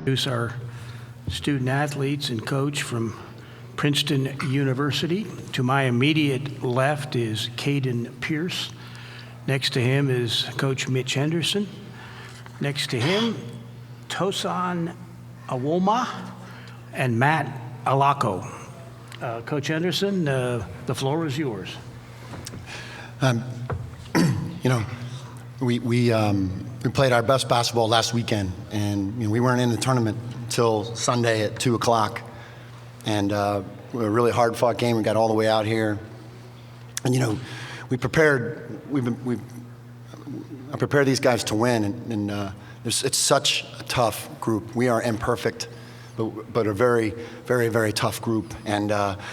Introduce our student athletes and coach from Princeton University. To my immediate left is Caden Pierce. Next to him is Coach Mitch Henderson. Next to him, Tosan Awoma and Matt Alako. Coach Henderson, the floor is yours. We played our best basketball last weekend, and we weren't in the tournament until Sunday at 2 o'clock. And a really hard-fought game. We got all the way out here, and we prepared. I prepared these guys to win, and it's such a tough group. We are imperfect, but a very, very, very tough group. And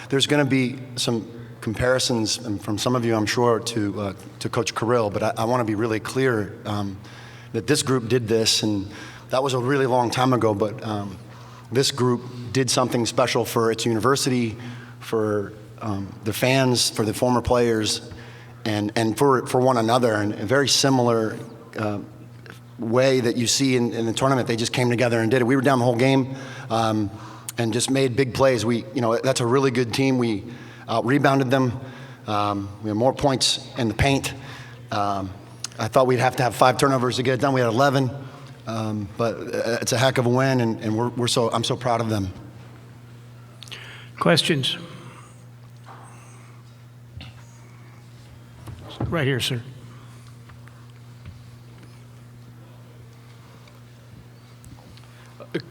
there's going to be some comparisons from some of you, I'm sure, to Coach Kirill, but I want to be really clear that this group did this, and that was a really long time ago, but this group did something special for its university, for the fans, for the former players, and for one another, in a very similar way that you see in the tournament. They just came together and did it. We were down the whole game and just made big plays. That's a really good team. We rebounded them. We had more points in the paint. I thought we'd have to have 5 turnovers to get it done. We had 11, but it's a heck of a win, and I'm so proud of them. Questions? Right here, sir.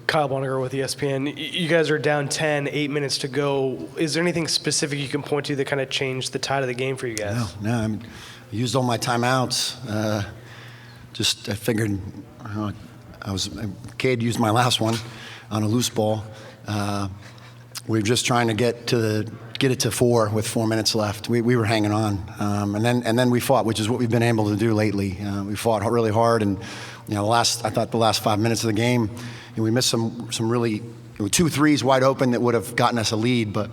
Kyle Bonniger with ESPN. You guys are down 10, 8 minutes to go. Is there anything specific you can point to that kind of changed the tide of the game for you guys? No. I used all my timeouts. I figured Cade used my last one on a loose ball. We were just trying to get it to 4 with 4 minutes left. We were hanging on, and then we fought, which is what we've been able to do lately. We fought really hard, and I thought the last 5 minutes of the game, we missed some really 2 threes wide open that would have gotten us a lead. But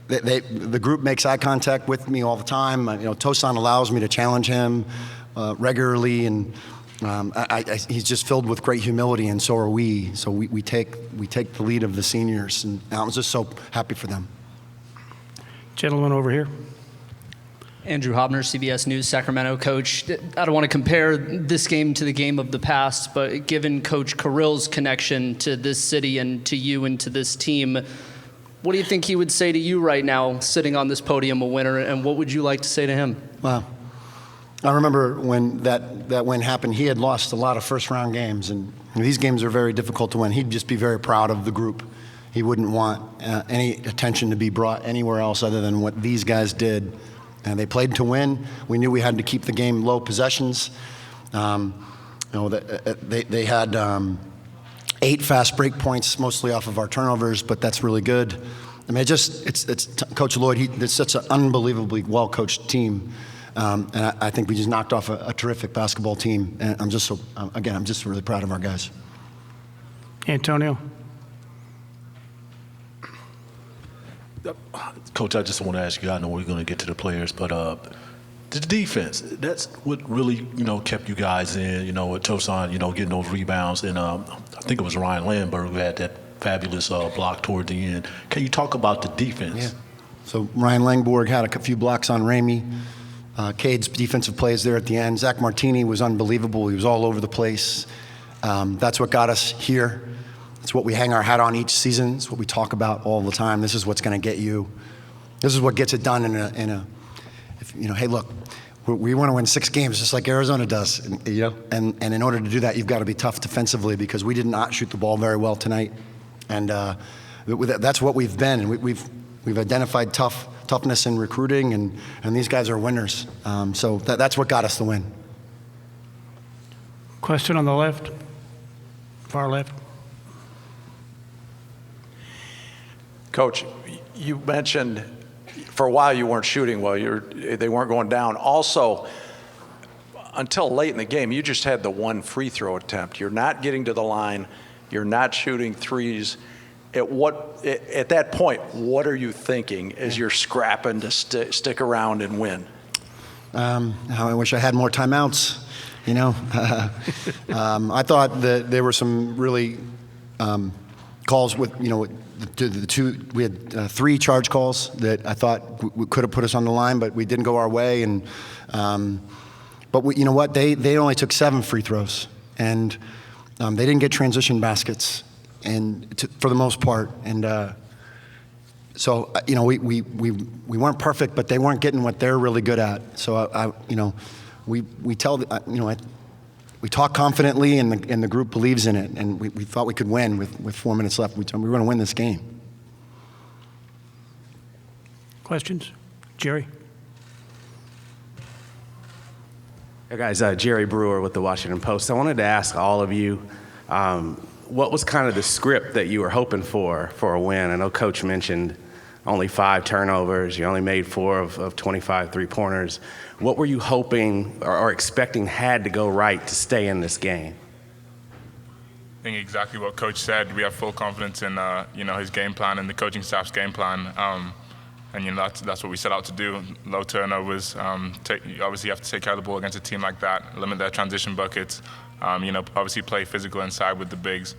the group makes eye contact with me all the time. Tosan allows me to challenge him regularly, and he's just filled with great humility, and so are we. So we take the lead of the seniors, and I'm just so happy for them. Gentleman over here. Andrew Hobner, CBS News, Sacramento. Coach, I don't want to compare this game to the game of the past, but given Coach Kirill's connection to this city and to you and to this team, what do you think he would say to you right now, sitting on this podium a winner, and what would you like to say to him? Well, I remember when that win happened, he had lost a lot of first-round games, and these games are very difficult to win. He'd just be very proud of the group. He wouldn't want any attention to be brought anywhere else other than what these guys did. And they played to win. We knew we had to keep the game low possessions. They had 8 fast break points, mostly off of our turnovers, but that's really good. I mean, it's Coach Lloyd. It's such an unbelievably well-coached team, and I think we just knocked off a terrific basketball team. And I'm just really proud of our guys. Antonio. Coach, I just want to ask you, I know we're going to get to the players, but the defense, that's what really, kept you guys in, with Tosan, getting those rebounds. And I think it was Ryan Landberg who had that fabulous block toward the end. Can you talk about the defense? Yeah. So Ryan Langborg had a few blocks on Ramey. Cade's defensive plays there at the end. Zach Martini was unbelievable. He was all over the place. That's what got us here. It's what we hang our hat on each season. It's what we talk about all the time. This is what's going to get you. This is what gets it done hey, look, we want to win 6 games just like Arizona does, and in order to do that, you've got to be tough defensively because we did not shoot the ball very well tonight, and that's what we've been, and we've identified toughness in recruiting, and these guys are winners. So that's what got us the win. Question on the left, far left. Coach, you mentioned for a while you weren't shooting well. They weren't going down. Also, until late in the game, you just had the 1 free throw attempt. You're not getting to the line. You're not shooting threes. At that point, what are you thinking as you're scrapping to stick around and win? I wish I had more timeouts. you know. I thought that there were some really calls with, you know, the two. We had 3 charge calls that I thought could have put us on the line, but we didn't go our way. And but you know what? They only took 7 free throws, and they didn't get transition baskets, and for the most part. And so you know, we weren't perfect, but they weren't getting what they're really good at. So you know, we tell you know. We talk confidently, and the group believes in it, and we thought we could win with 4 minutes left. We were going to win this game. Questions? Jerry? Hey guys, Jerry Brewer with the Washington Post. I wanted to ask all of you, what was kind of the script that you were hoping for a win? I know Coach mentioned only 5 turnovers. You only made 4 of 25 three-pointers. What were you hoping or expecting had to go right to stay in this game? I think exactly what Coach said. We have full confidence in you know, his game plan and the coaching staff's game plan. And you know, that's what we set out to do. Low turnovers. Obviously, you have to take care of the ball against a team like that. Limit their transition buckets. You know, obviously play physical inside with the bigs.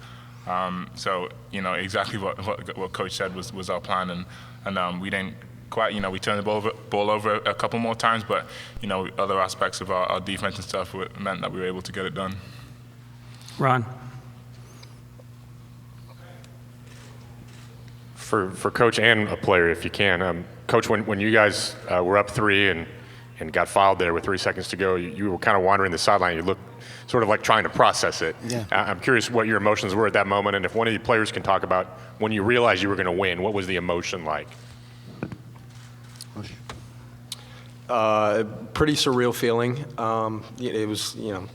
So you know, exactly what Coach said was our plan, and we didn't quite. You know, we turned the ball over a couple more times, but you know, other aspects of our defense and stuff meant that we were able to get it done. Ron? For Coach and a player, if you can. Coach, when you guys were up 3 and got fouled there with 3 seconds to go, you were kind of wandering the sideline. You looked sort of like trying to process it. Yeah. I'm curious what your emotions were at that moment, and if one of the players can talk about when you realized you were going to win, what was the emotion like? Pretty surreal feeling. It was, you know,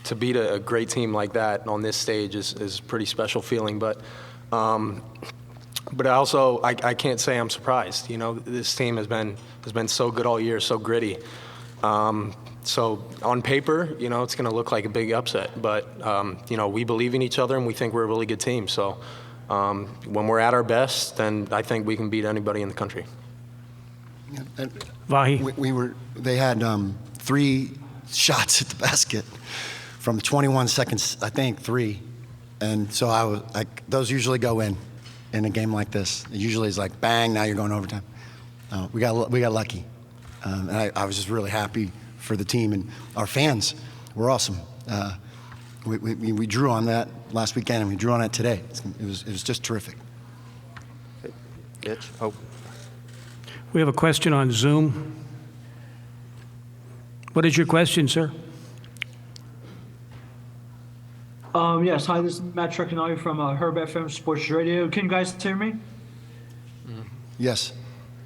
to beat a great team like that on this stage is a pretty special feeling. But also, I can't say I'm surprised. You know, this team has been so good all year, so gritty. So on paper, you know, it's going to look like a big upset. But you know, we believe in each other, and we think we're a really good team. So when we're at our best, then I think we can beat anybody in the country. Vahi? They had 3 shots at the basket from 21 seconds, I think 3. And so I was like, those usually go in a game like this. It usually is like, bang, now you're going overtime. We got lucky. And I was just really happy for the team, and our fans were awesome. We drew on that last weekend, and we drew on it today. It was just terrific. Mitch? Oh. We have a question on Zoom. What is your question, sir? Yes, hi, this is Matt Trecanelli from Herb FM Sports Radio. Can you guys hear me? Yes.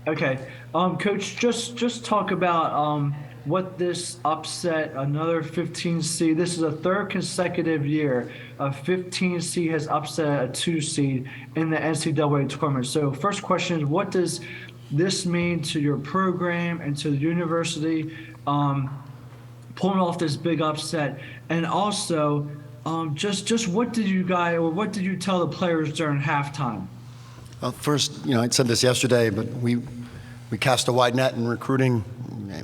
Okay. Coach, just talk about what this upset, another 15 seed. This is a 3rd consecutive year a 15 seed has upset a 2 seed in the NCAA tournament. So first question is, what does this mean to your program and to the university, pulling off this big upset? And also, just what did you guys, or what did you tell the players during halftime? Well, first, you know, I said this yesterday, but we cast a wide net in recruiting,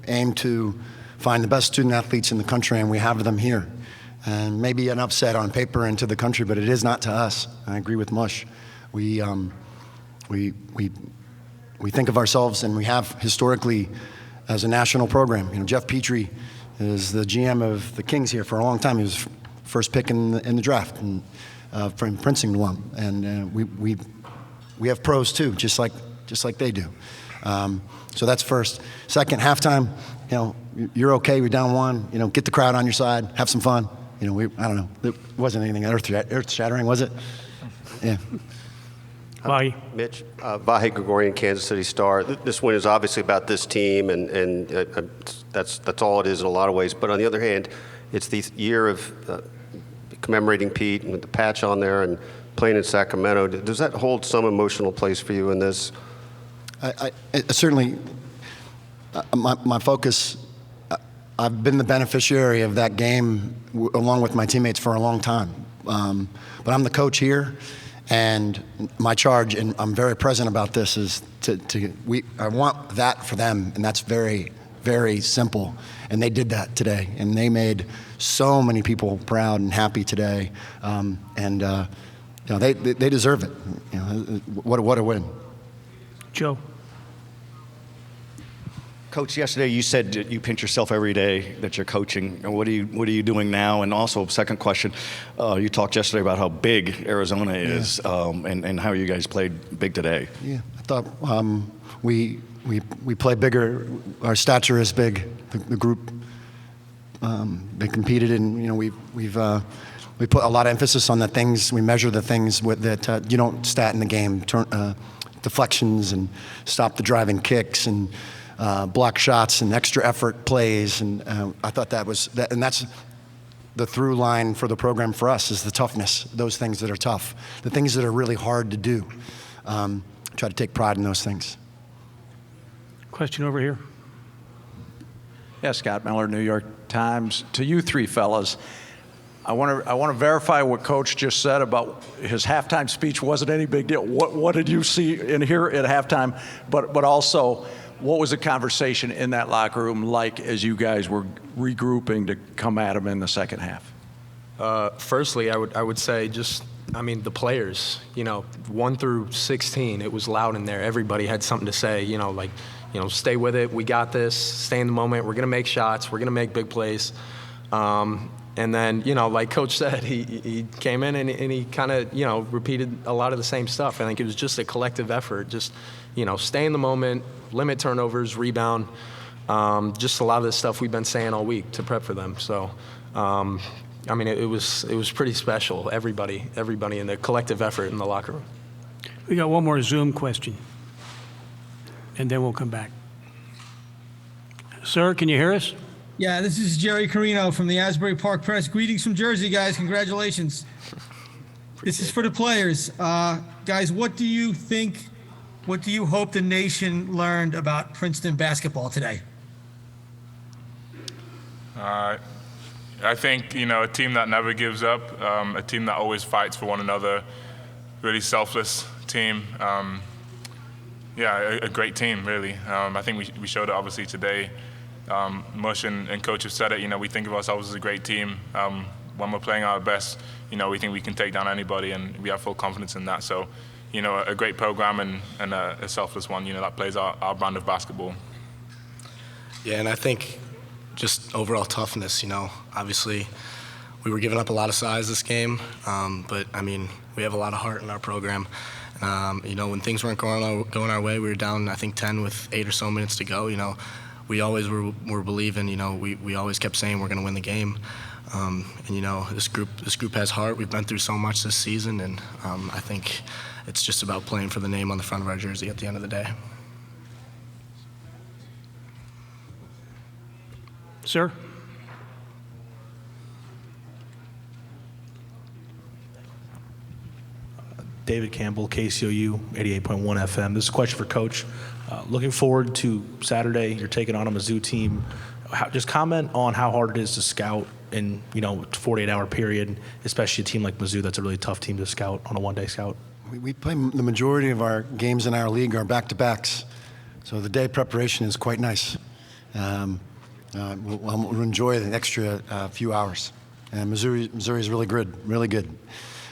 aim to find the best student athletes in the country, and we have them here. And maybe an upset on paper and to the country, but it is not to us. I agree with Mush. We think of ourselves, and we have historically, as a national program. You know, Jeff Petrie is the GM of the Kings here for a long time. He was first pick in the draft, and from Princeton alum. And we have pros too, just like they do. So that's first. Second, halftime. You know, you're okay. We're down 1. You know, get the crowd on your side. Have some fun. You know, I don't know. It wasn't anything earth-shattering, was it? Yeah. Vahi? Mitch? Vahi Gregorian, Kansas City Star. This win is obviously about this team, and that's all it is in a lot of ways. But on the other hand, it's the year of commemorating Pete and with the patch on there and playing in Sacramento. Does that hold some emotional place for you in this? Certainly, my focus, I've been the beneficiary of that game along with my teammates for a long time. But I'm the coach here, and my charge, and I'm very present about this, is I want that for them, and that's very very simple. And they did that today. And they made so many people proud and happy today. They deserve it. What a win. Joe. Coach, yesterday you said that you pinch yourself every day that you're coaching. And what are you doing now? And also, second question, you talked yesterday about how big Arizona is, and how you guys played big today. Yeah, I thought we play bigger. Our stature is big. The group, they competed, and we put a lot of emphasis on the things. We measure the things that you don't stat in the game, deflections and stop the driving kicks and block shots and extra effort plays, and I thought and that's the through line for the program for us is the toughness, those things that are tough, the things that are really hard to do. Try to take pride in those things. Question over here. Yeah, Scott Miller, New York Times. To you three fellas, I want to verify what Coach just said about his halftime speech wasn't any big deal. What did you see and hear at halftime? But also, what was the conversation in that locker room like as you guys were regrouping to come at him in the second half? Firstly, I would say the players, 1 through 16, it was loud in there. Everybody had something to say, stay with it. We got this. Stay in the moment. We're going to make shots. We're going to make big plays. And then, like Coach said, he came in and he kind of, repeated a lot of the same stuff. I think it was just a collective effort. Just, stay in the moment, limit turnovers, rebound. Just a lot of the stuff we've been saying all week to prep for them. So, it was pretty special. Everybody in the collective effort in the locker room. We got one more Zoom question, and then we'll come back. Sir, can you hear us? Yeah, this is Jerry Carino from the Asbury Park Press. Greetings from Jersey, guys. Congratulations. This is for the players. Guys, what do you hope the nation learned about Princeton basketball today? I think, a team that never gives up, a team that always fights for one another, really selfless team. A great team, really. I think we showed it obviously today. Mush and Coach have said it, we think of ourselves as a great team. When we're playing our best, we think we can take down anybody, and we have full confidence in that. So, a great program and a selfless one, that plays our brand of basketball. Yeah, and I think just overall toughness, obviously we were giving up a lot of size this game, but we have a lot of heart in our program. When things weren't going our way, we were down, I think, 10 with 8 or so minutes to go. We always were believing, we always kept saying we're going to win the game. This group has heart. We've been through so much this season, and I think it's just about playing for the name on the front of our jersey at the end of the day. Sir? David Campbell, KCOU, 88.1 FM. This is a question for Coach. Looking forward to Saturday. You're taking on a Mizzou team. Just comment on how hard it is to scout in, 48-hour period, especially a team like Mizzou that's a really tough team to scout on a one-day scout. We play the majority of our games in our league are back-to-backs, so the day preparation is quite nice. We'll enjoy the extra few hours. And Missouri is really good.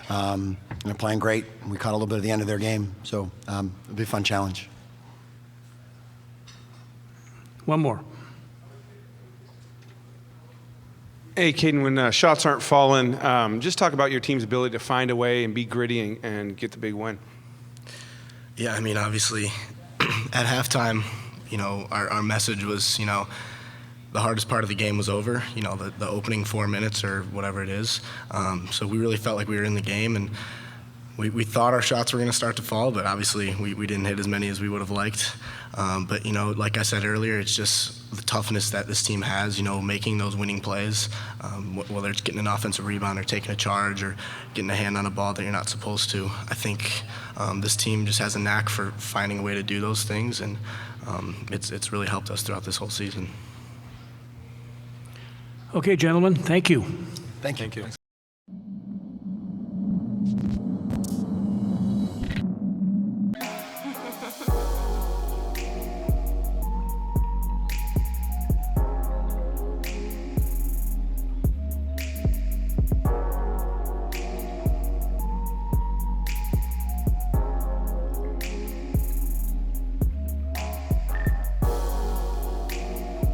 They're playing great. We caught a little bit at the end of their game, so it'll be a fun challenge. One more. Hey, Caden, when shots aren't falling, just talk about your team's ability to find a way and be gritty and get the big win. Yeah, obviously, at halftime, our message was, the hardest part of the game was over, the opening 4 minutes or whatever it is. So we really felt like we were in the game, and we thought our shots were going to start to fall, but obviously we didn't hit as many as we would have liked. But, like I said earlier, it's just the toughness that this team has, making those winning plays, whether it's getting an offensive rebound or taking a charge or getting a hand on a ball that you're not supposed to. I think this team just has a knack for finding a way to do those things, and it's really helped us throughout this whole season. Okay, gentlemen, thank you. Thank you. Thank you.